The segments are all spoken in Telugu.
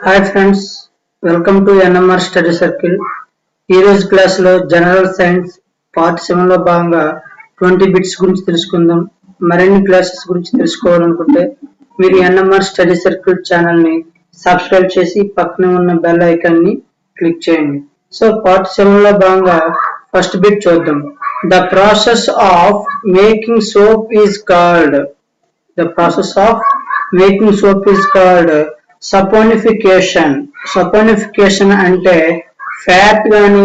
Hi friends, welcome to NMR Study Circle. ఈ రోజు క్లాస్ లో జనరల్ సైన్స్ పార్ట్ 7 లో భాగంగా 20 బిట్స్ గురించి తెలుసుకుందాం. మరిన్ని క్లాసెస్ గురించి తెలుసుకోవాలనుకుంటే మీరు NMR స్టడీ సర్కిల్ ఛానల్ ని సబ్స్క్రైబ్ చేసి పక్కనే ఉన్న బెల్ ఐకాన్ ని క్లిక్ చేయండి. సో పార్ట్ 7 లో భాగంగా ఫస్ట్ బిట్ చూద్దాం. The process of making soap is called saponification. Saponification అంటే ఫ్యాట్ గాని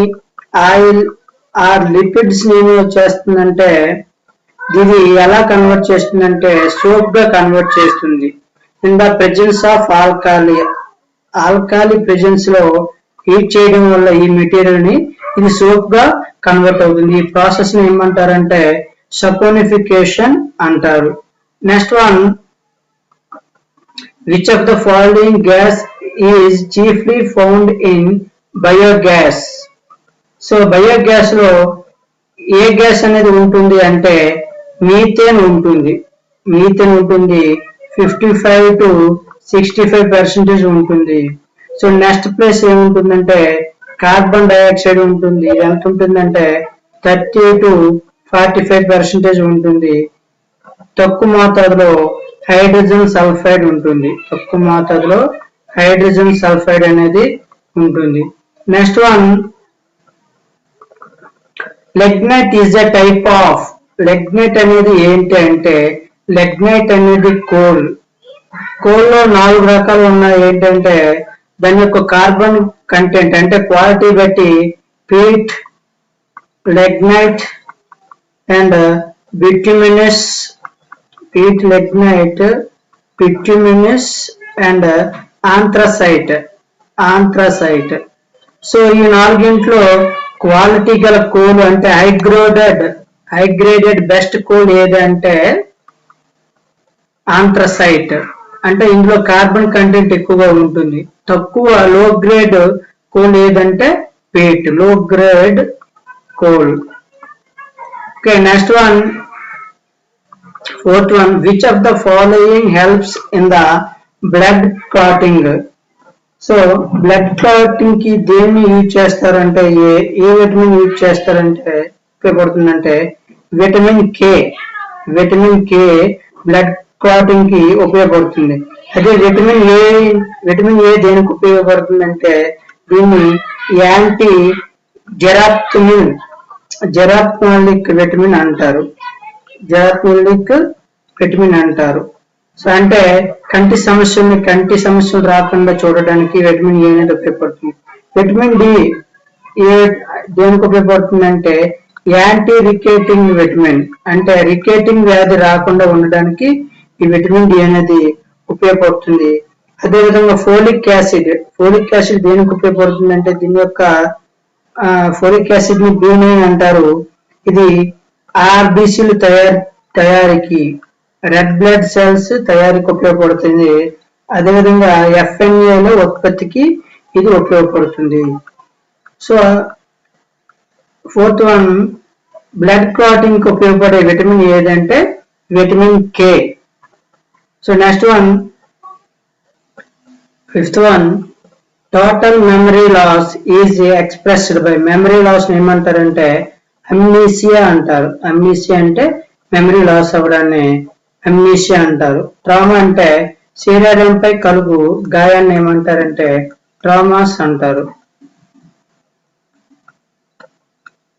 ఆయిల్ ఆర్ లిపిడ్స్ ని చేస్తుందంటే ఇది ఎలా కన్వర్ట్ చేస్తుందంటే సోప్ గా కన్వర్ట్ చేస్తుంది. In the presence of ఆల్కాలి presence లో హీట్ చేయడం వల్ల ఈ మెటీరియల్ ని ఇది సోప్ గా కన్వర్ట్ అవుతుంది. ఈ ప్రాసెస్ ని ఏమంటారంటే సపోనిఫికేషన్ అంటారు. Next one, which of the following gas is chiefly found in biogas? So biogas లో ఏ గ్యాస్ అనేది ఉంటుంది అంటే మీథేన్ ఉంటుంది. 55 to 65% ఉంటుంది. సో నెక్స్ట్ ప్లేస్ ఏముంటుందంటే కార్బన్ డైఆక్సైడ్ ఉంటుంది. ఎంత ఉంటుందంటే 30 to 45% ఉంటుంది. తక్కువ మోతాదులో హైడ్రోజన్ సల్ఫైడ్ ఉంటుంది. తక్కువ మోతాదులో హైడ్రోజన్ సల్ఫైడ్ అనేది ఉంటుంది. Next one, lignite is a type of. Lignite అనేది ఏంటి అంటే లెగ్నైట్ అనేది కోల్ లో 4 రకాలు ఉన్నాయి. ఏంటంటే దాని యొక్క కార్బన్ కంటెంట్ అంటే క్వాలిటీ బట్టి peat, lignite and bituminous, lignite, bituminous and anthracite. So ఈ నాలుగింట్లో క్వాలిటీ గల కోల్ అంటే హైగ్రేడెడ్ బెస్ట్ కోల్ ఏదంటే ఆంథ్రసైట్. అంటే ఇందులో కార్బన్ కంటెంట్ ఎక్కువగా ఉంటుంది. తక్కువ లో గ్రేడ్ కోల్ ఏదంటే peat, low grade coal. Okay, next one, fourth one, which of the following helps in the blood clotting? So blood clotting కి దేన్ని యూజ్ చేస్తారంటే ఏ విటమిన్ యూజ్ చేస్తారంటే ఉపయోగపడుతుందంటే vitamin K. Vitamin K blood clotting కి ఉపయోగపడుతుంది. అదే విటమిన్ ఏ దేనికి ఉపయోగపడుతుందంటే దీన్ని యాంటీ జెరాప్థోలిక్ విటమిన్ అంటారు. విటమిన్ అంటారు. సో అంటే కంటి సమస్యలు రాకుండా చూడడానికి విటమిన్ ఏ అనేది ఉపయోగపడుతుంది. విటమిన్ డి దేనికి ఉపయోగపడుతుంది అంటే యాంటీ రికేటింగ్ విటమిన్. అంటే రికేటింగ్ వ్యాధి రాకుండా ఉండడానికి ఈ విటమిన్ డి అనేది ఉపయోగపడుతుంది. అదేవిధంగా ఫోలిక్ యాసిడ్ దేనికి ఉపయోగపడుతుంది అంటే దీని యొక్క ఫోలిక్ యాసిడ్ ని బి9 అంటారు. ఇది ఆర్బిసిలు తయారీకి, రెడ్ బ్లడ్ సెల్స్ తయారీకి ఉపయోగపడుతుంది. అదేవిధంగా ఎఫ్ఎన్ఏలో ఉత్పత్తికి ఇది ఉపయోగపడుతుంది. So fourth one, blood clotting కి ఉపయోగపడే విటమిన్ ఏదంటే vitamin K. So next one, fifth one, total memory loss is expressed by. Memory loss ఏమంటారంటే అమ్నీసియా అంటారు. అమ్నీసియా అంటే మెమరీ లాస్ అవ్వడాన్ని అమ్నీసియా అంటారు. ట్రామా అంటే శరీరంపై కలుగు గాయాన్ని ఏమంటారంటే ట్రామాస్ అంటారు.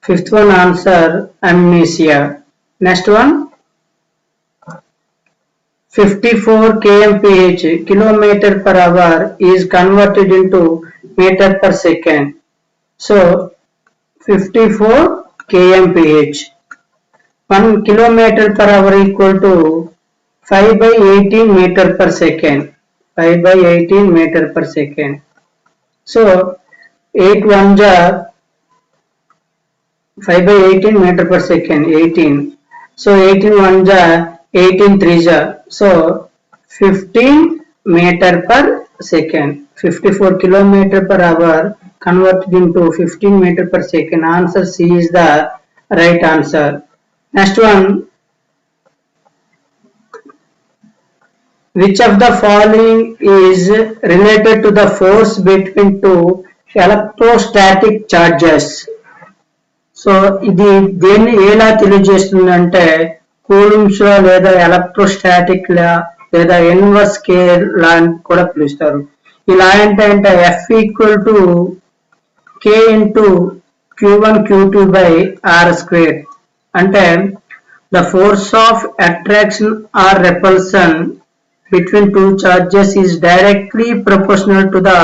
Fifth one answer amnesia. Next one, 54 kmph kilometer per hour is converted into meter per second. So 54 kmph, 1 kilometer per hour equal to 5/18 meter per second. 5/18 meter per second. So 8 1 ja 5/18 meter per second 18. So 18 1 ja 18 3 ja. So 15 meter per second. 54 kilometer per hour converted into 15 meter per second. Answer C is the right answer. Next one, Which of the following is related to the force between two electrostatic charges? So ఇది దేన్ని ఎలా తెలియజేస్తుందంటే కూలుంబ్స్ లా లేదా ఎలక్ట్రోస్టాటిక్ లా లేదా ఇన్వర్స్ కేర్ లా అని కూడా పిలుస్తారు. ఈ లా అంటే F equal to K into q1 q2 by r squared. అంటే the force of attraction or repulsion between two charges is directly proportional to the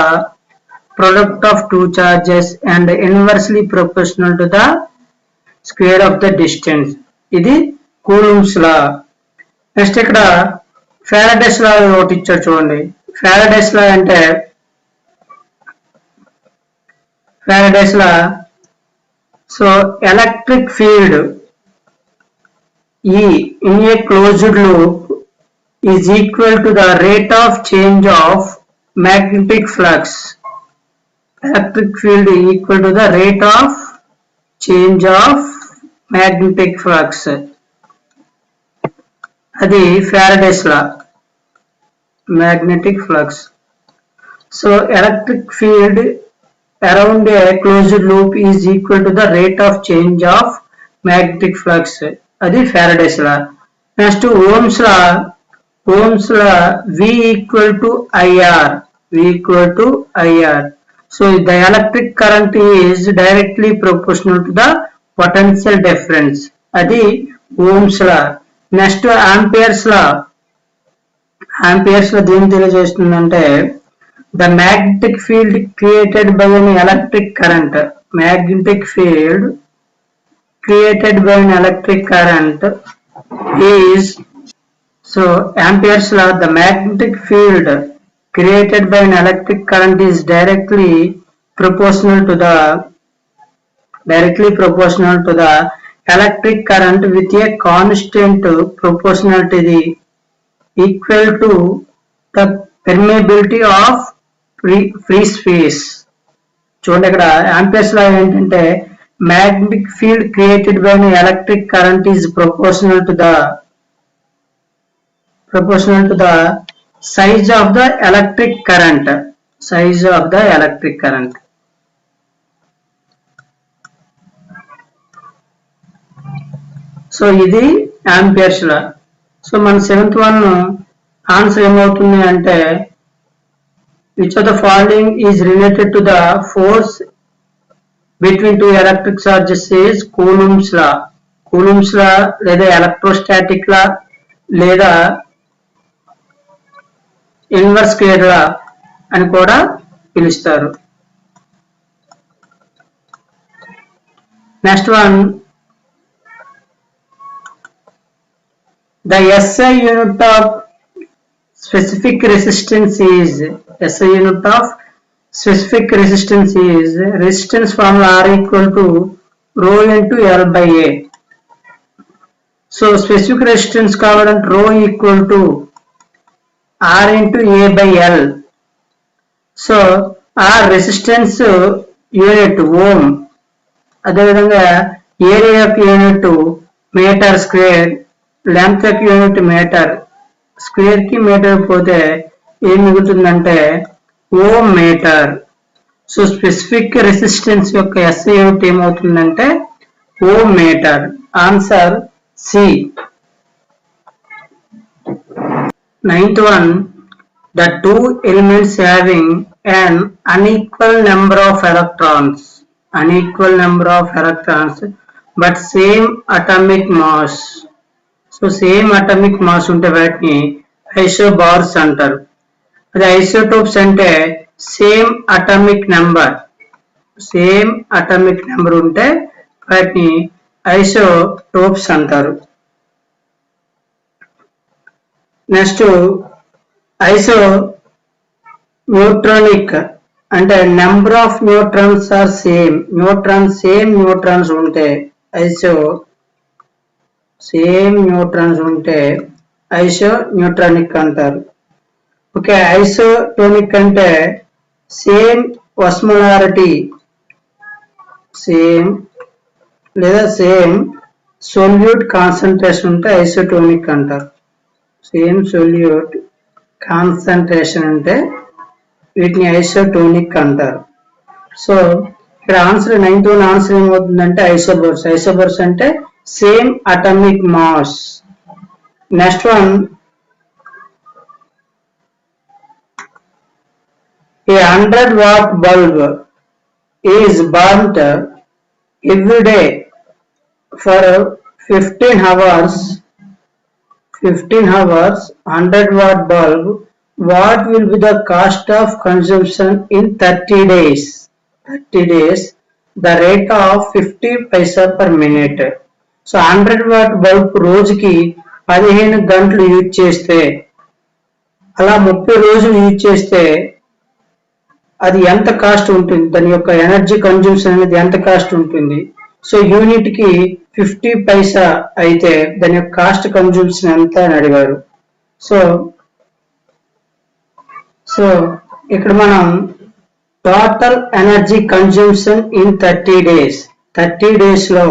product of two charges and inversely proportional to the square of the distance. ఇది కూలుంబ్స్ లా. నెక్స్ట్ ఇక్కడ ఫారడేస్ లా ఒకటి ఇచ్చారు చూడండి. ఫారడేస్ లా అంటే Faraday's law so electric field E in a closed loop is equal to the rate of change of magnetic flux. Electric field equal to the rate of change of magnetic flux. Adi Faraday's law. Magnetic flux. So electric field around a closed loop is equal to the rate of change of magnetic flux. Adi Faraday's law. Next to Ohm's law. Ohm's law V equal to IR. V equal to IR. So the electric current is directly proportional to the potential difference. Adi Ohm's law. Next to Ampere's law. Ampere's law దేని తెలియజేస్తుందంటే the magnetic field created by an electric current. Magnetic field created by an electric current is, so Ampere's law, the magnetic field created by an electric current is directly proportional to the electric current with a constant proportionality equal to the permeability of free space. చూడండి ఇక్కడ Ampere's law ఏంటంటే magnetic field created by an electric current is proportional to the size of the electric current. So ఇది Ampere's law. సో మన 7th one ఆన్సర్ ఏమవుతుంది అంటే which of the following is related to the force between two electric charges is Coulomb's law. Coulomb's law లేదా electrostatic law లేదా ఇన్వర్స్ కేర్ లా అని కూడా పిలుస్తారు. Next one the SI unit of specific resistance is resistance formula R equal to rho into L by A. So specific resistance కావాలంటే rho equal to R into A by L. So R resistance unit ohm, అదేవిధంగా ఏరియా యొక్క యూనిట్ మీటర్ స్క్వేర్, లెంత్ యొక్క యూనిట్ మీటర్ స్క్వేర్ కి మీటర్ పోతే ఏం మిగులుతుందంటే ohm metre. So specific resistance యొక్క SI యూనిట్ ఏమవుతుందంటే ohm metre. Answer C. 9th one, the two elements having an unequal number of electrons but same atomic mass. So same atomic mass ఉంటే వాటిని ఐసోబార్స్ అంటారు. అదే ఐసోటోప్స్ అంటే సేమ్ అటామిక్ నెంబర్ ఉంటే వాటిని ఐసోటోప్స్ అంటారు. నెక్స్ట్ ఐసో న్యూట్రానిక్ అంటే number of neutrons are same neutrons ఉంటే ఐసో న్యూట్రానిక్ అంటారు. ఓకే, ఐసోటోనిక్ అంటే సేమ్ osmolarity లేదా సేమ్ సొల్యూట్ కాన్సంట్రేషన్ ఉంటే ఐసోటోనిక్ అంటారు. సేమ్ సొల్యూట్ కాన్సంట్రేషన్ అంటే వీటిని ఐసోటోనిక్ అంటారు. సో ఇక్కడ ఆన్సర్ 91 ఆన్సర్ ఏమవుతుందంటే ఐసోబర్స్. ఐసోబర్స్ అంటే same atomic mass. Next one, a 100-watt bulb is burnt every day for 15 hours. 100-watt bulb, what will be the cost of consumption in 30 days? 30 days, the rate of 50 paisa per minute. So 100-watt bulb రోజుకి 15 గంటలు యూజ్ చేస్తే, అలా 30 రోజులు యూజ్ చేస్తే అది ఎంత కాస్ట్ ఉంటుంది, దాని యొక్క ఎనర్జీ కన్జ్యూమ్షన్ అనేది ఎంత కాస్ట్ ఉంటుంది. సో యూనిట్ కి 50 పైసా అయితే దాని యొక్క కాస్ట్ కన్జ్యూమ్షన్ ఎంత అని అడిగారు. సో ఇక్కడ మనం total energy consumption in 30 days, 30 days లో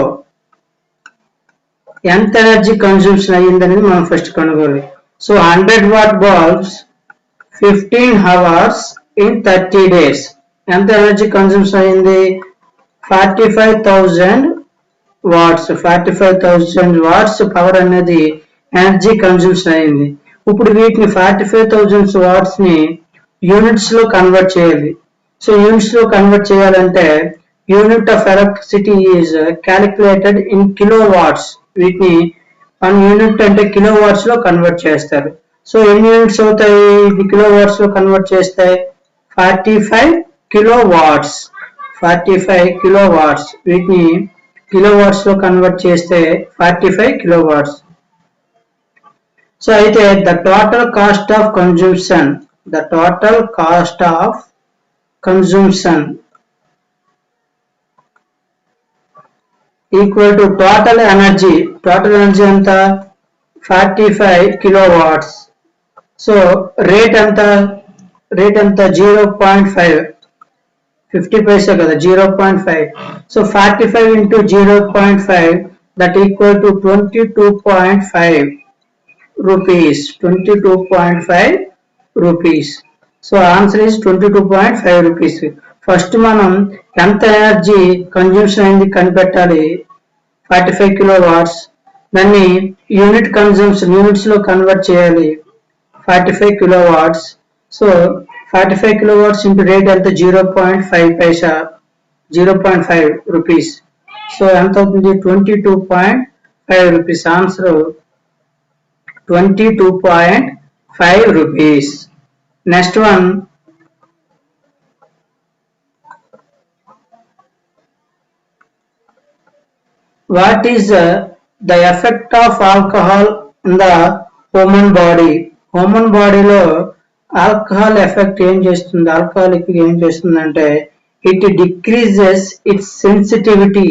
ఎంత ఎనర్జీ కన్జ్యూమ్షన్ అయ్యిందనేది మనం ఫస్ట్ కనుగొనాలి. So 100-watt bulbs 15 hours in 30 days ఎంత ఎనర్జీ కన్జ్యూమ్షన్ అయింది? 45,000 watts. 45,000 watts పవర్ అనేది ఎనర్జీ కన్జ్యూమ్షన్ అయింది. ఇప్పుడు వీటిని 45,000 watts ని యూనిట్స్ లో కన్వర్ట్ చేయాలి. సో యూనిట్స్ లో కన్వర్ట్ చేయాలంటే unit of electricity is calculated in kilo watts. వీటిని 1 యూనిట్ అంటే కిలో వాట్స్ లో కన్వర్ట్ చేస్తారు. సో ఎన్ని యూనిట్స్ అవుతాయి ఇది కిలో వాట్స్ లో కన్వర్ట్ చేస్తే? 45 కిలోవాట్స్. 45 కిలోవాట్స్. వీటిని కిలోవాట్స్ లో కన్వర్ట్ చేస్తే 45 కిలోవాట్స్. సో అయితే the total cost of consumption, equal to total energy. Total energy ఎంత? 45 కిలోవాట్స్. సో రేట్ ఎంత? 0.5. 50 పైసా కదా, 0.5. So 45 into 0.5 that equal to 22.5 rupees. 22.5 rupees. So answer is 22.5 rupees. First మనం ఎంత ఎనర్జీ కన్జ్యూమ్షన్ అయింది కనిపెట్టాలి. 45 కిలోవాట్స్. దాన్ని యూనిట్ కన్జ్యూమ్షన్ యూనిట్స్ లో కన్వర్ట్ చేయాలి. 45 kilowatts. So 45 kilowatts into rate ఎంత? 0.5 పైసా, 0.5 రూపీస్. సో ఎంత అవుతుంది? 22.5 rupees. Answer 22.5 rupees. Next one, what is the effect of alcohol in the human body? Human బాడీలో ఆల్కహాల్ ఎఫెక్ట్ ఏం చేస్తుంది? ఆల్కహాలిక్ ఏం చేస్తుందంటే it decreases it's sensitivity.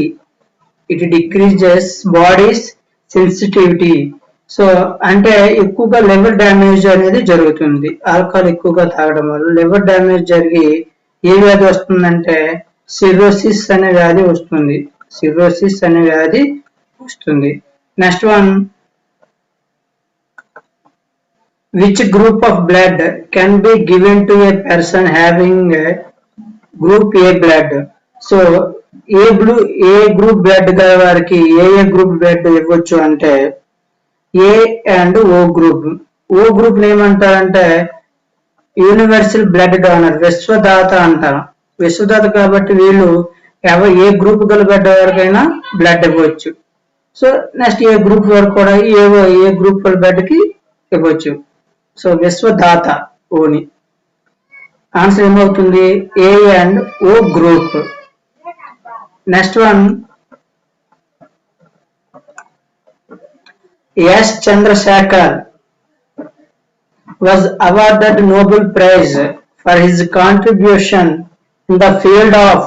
It decreases bodies sensitivity. So అంటే ఎక్కువగా లివర్ డ్యామేజ్ అనేది జరుగుతుంది. ఆల్కహాల్ ఎక్కువగా తాగడం వల్ల లివర్ డ్యామేజ్ జరిగి ఏ వ్యాధి వస్తుందంటే సిర్రోసిస్ అనే వ్యాధి వస్తుంది. సిర్రోసిస్ అనే వ్యాధి వస్తుంది. Next one, which group of blood can be given to a person having group A blood? So A group blood గల వారికి ఏ గ్రూప్ బ్లడ్ ఇవ్వచ్చు అంటే A and O group. O group ఏమంటారంటే యూనివర్సల్ బ్లడ్ డోనర్, విశ్వదాత అంటారు. విశ్వదాత కాబట్టి వీళ్ళు ఏ గ్రూప్ గల బ్లడ్ వరకైనా బ్లడ్ ఇవ్వచ్చు. సో నెక్స్ట్ ఏ గ్రూప్ వరకు కూడా ఏ గ్రూప్ బ్లడ్ కి ఇవ్వచ్చు. సో విశ్వదాత ఓని. ఆన్సర్ ఏమవుతుంది? A and O group. Next one, S Chandrasekhar was awarded Nobel Prize for his contribution in the field of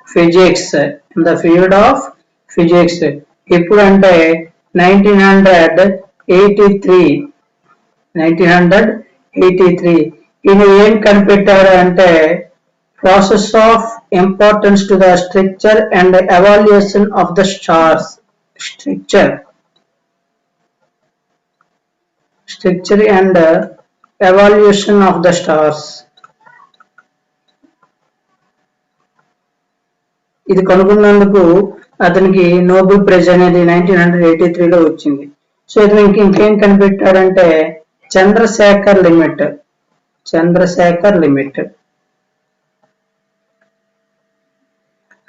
physics. ఇప్పుడు అంటే 1983. ఈయన ఏం కనిపెట్టారు అంటే process of importance to the structure and evaluation of the stars. Structure and evolution of the stars. ఇది కనుగొన్నందుకు అతనికి నోబెల్ ప్రైజ్ అనేది 1983లో వచ్చింది. సో ఇతను ఇంకేం కనిపెట్టాడంటే చంద్రశేఖర్ లిమిట్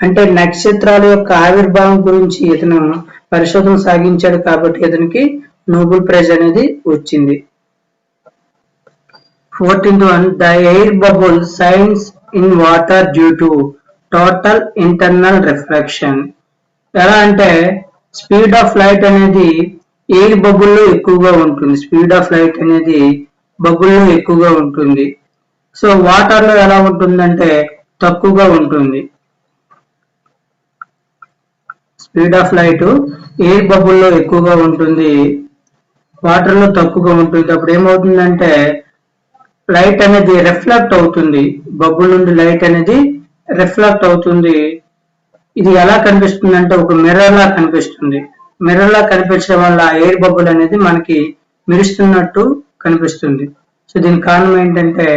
అంటే నక్షత్రాల యొక్క ఆవిర్భావం గురించి ఇతను పరిశోధన సాగించాడు కాబట్టి ఇతనికి నోబెల్ ప్రైజ్ అనేది వచ్చింది. 14th one, the air bubble shines in water due to total internal reflection. ఎలా అంటే స్పీడ్ ఆఫ్ లైట్ అనేది ఎయిర్ బబుల్లో ఎక్కువగా ఉంటుంది. సో వాటర్ లో ఎలా ఉంటుందంటే తక్కువగా ఉంటుంది. స్పీడ్ ఆఫ్ లైట్ ఎయిర్ బబుల్లో ఎక్కువగా ఉంటుంది, వాటర్ లో తక్కువగా ఉంటుంది. అప్పుడు ఏమవుతుందంటే లైట్ అనేది రిఫ్లెక్ట్ అవుతుంది, బబుల్ నుండి లైట్ అనేది రిఫ్లెక్ట్ అవుతుంది. ఇది ఎలా కనిపిస్తుంది అంటే ఒక మిర్రర్ లా కనిపిస్తుంది. మిర్రర్ లా కనిపించడం వల్ల ఎయిర్ బబుల్ అనేది మనకి మెరుస్తున్నట్టు కనిపిస్తుంది. సో దీని కారణం ఏంటంటే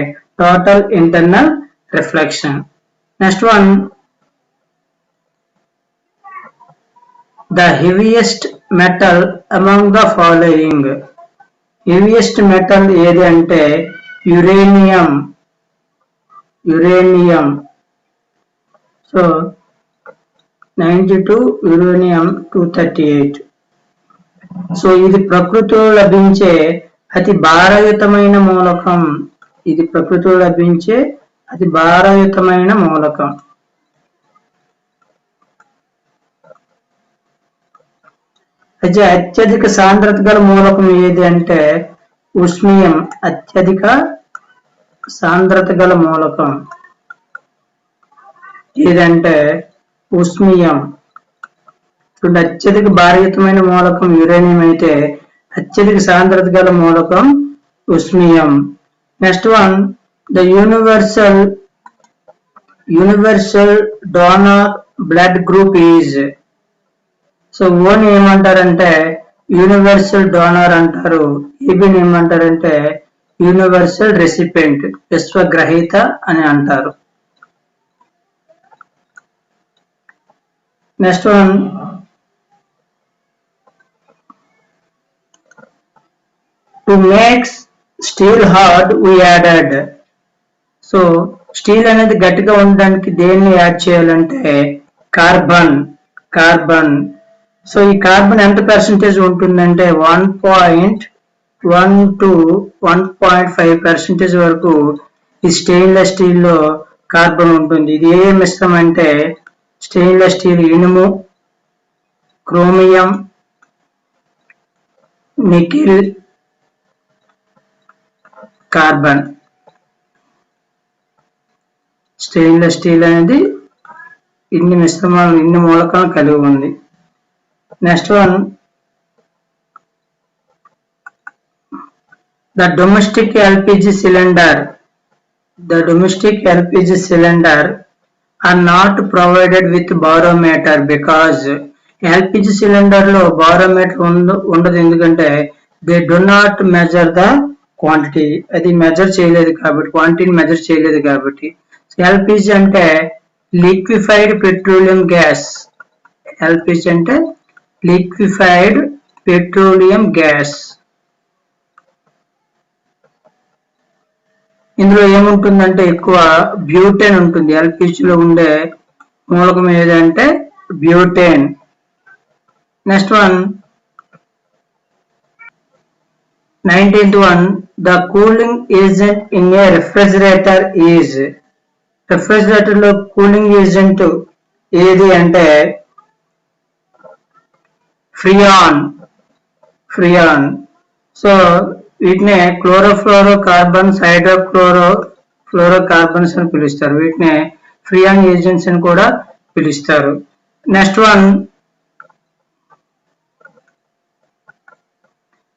total internal reflection. Next one, the heaviest metal among the following. Heaviest metal ఏది అంటే యురేనియం. So 92, uranium 238. సో ఇది ప్రకృతిలో లభించే అతి భారయుతమైన మూలకం. అయితే అత్యధిక సాంద్రత గల మూలకం ఏది అంటే ఉస్మియం. అత్యధిక సాంద్రత గల మూలకం ఏదంటే ఉస్మియం. అత్యధిక భారయుతమైన మూలకం యురేనియం అయితే అత్యధిక సాంద్రత గల మూలకం osmium. Next one, the universal donor blood group is. So ఓని ఏమంటారంటే యూనివర్సల్ డోనర్ అంటారు, ఏబిని ఏమంటారంటే యూనివర్సల్ రెసిపియంట్, విశ్వగ్రహీత అని అంటారు. Next one, to makes steel hard we added. So steel అనేది గట్టిగా ఉండడానికి దేన్ని యాడ్ చేయాలంటే కార్బన్. సో ఈ కార్బన్ ఎంత పర్సెంటేజ్ ఉంటుందంటే 1.1 to 1.5% వరకు ఈ స్టెయిన్లెస్ స్టీల్ లో కార్బన్ ఉంటుంది. ఇది ఏ మిశ్రమం అంటే స్టెయిన్లెస్ స్టీల్, ఇనుము, chromium, nickel, carbon. Stainless steel అనేది ఇన్ని మిశ్రమాలు, ఇన్ని మూలకాలను కలిగి ఉంది. Next one, the domestic LPG cylinder are not provided with barometer because LPG cylinder లో barometer ఉండదు. ఎందుకంటే they do not measure the quantity. అది మెజర్ చేయలేదు కాబట్టి, క్వాంటిటీని మెజర్ చేయలేదు కాబట్టి. LPG అంటే లిక్విఫైడ్ పెట్రోలియం గ్యాస్. ఇందులో ఏముంటుందంటే ఎక్కువ బ్యూటేన్ ఉంటుంది. ఎల్పిజిలో ఉండే మూలకం ఏదంటే butane. Next one, 19th one, the cooling agent in a refrigerator is. refrigerator లో కూలింగ్ ఏజెంట్ ఏది అంటే ఫ్రియాన్. సో వీటినే క్లోరోఫ్లోరో కార్బన్స్, హైడ్రోక్లోరో కార్బన్స్ అని పిలుస్తారు. వీటినే ఫ్రియాన్ ఏజెంట్స్ అని కూడా పిలుస్తారు. Next one,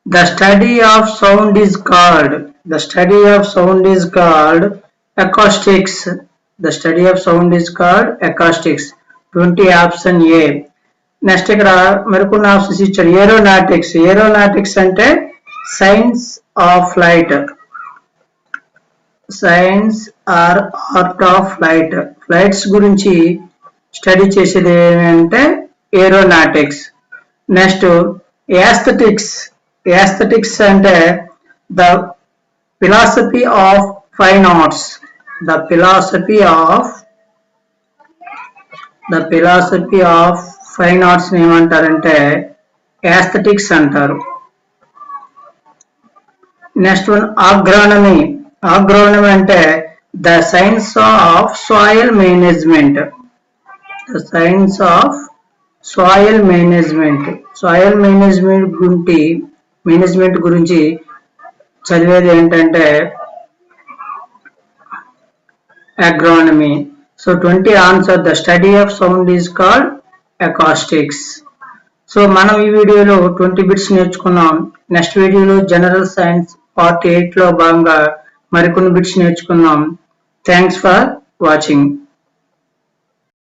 the study of sound is called acoustics. 20 option A. Next ఇక్కడ మరికొన్ని ఆప్షన్స్ ఇచ్చారు. ఏరోనాటిక్స్ అంటే science of flight. Science or art of flight. Flights గురించి స్టడీ చేసేది ఏమంటే ఏరోనాటిక్స్. Next aesthetics. యాస్థెటిక్స్ అంటే the philosophy of fine arts. The philosophy of fine arts ఏమంటారంటే యాస్థెటిక్స్ అంటారు. Next one agronomy. ఆగ్రోనమీ అంటే the science of soil management. The science of soil management. Soil management గురించి చదివేది ఏంటంటే agronomy. So 20 answer. The study of sound is called acoustics. So మనం ఈ వీడియోలో 20 బిట్స్ నేర్చుకున్నాం. నెక్స్ట్ వీడియోలో జనరల్ సైన్స్ పార్ట్ 8 లో భాగంగా మరికొన్ని బిట్స్ నేర్చుకున్నాం. Thanks for watching.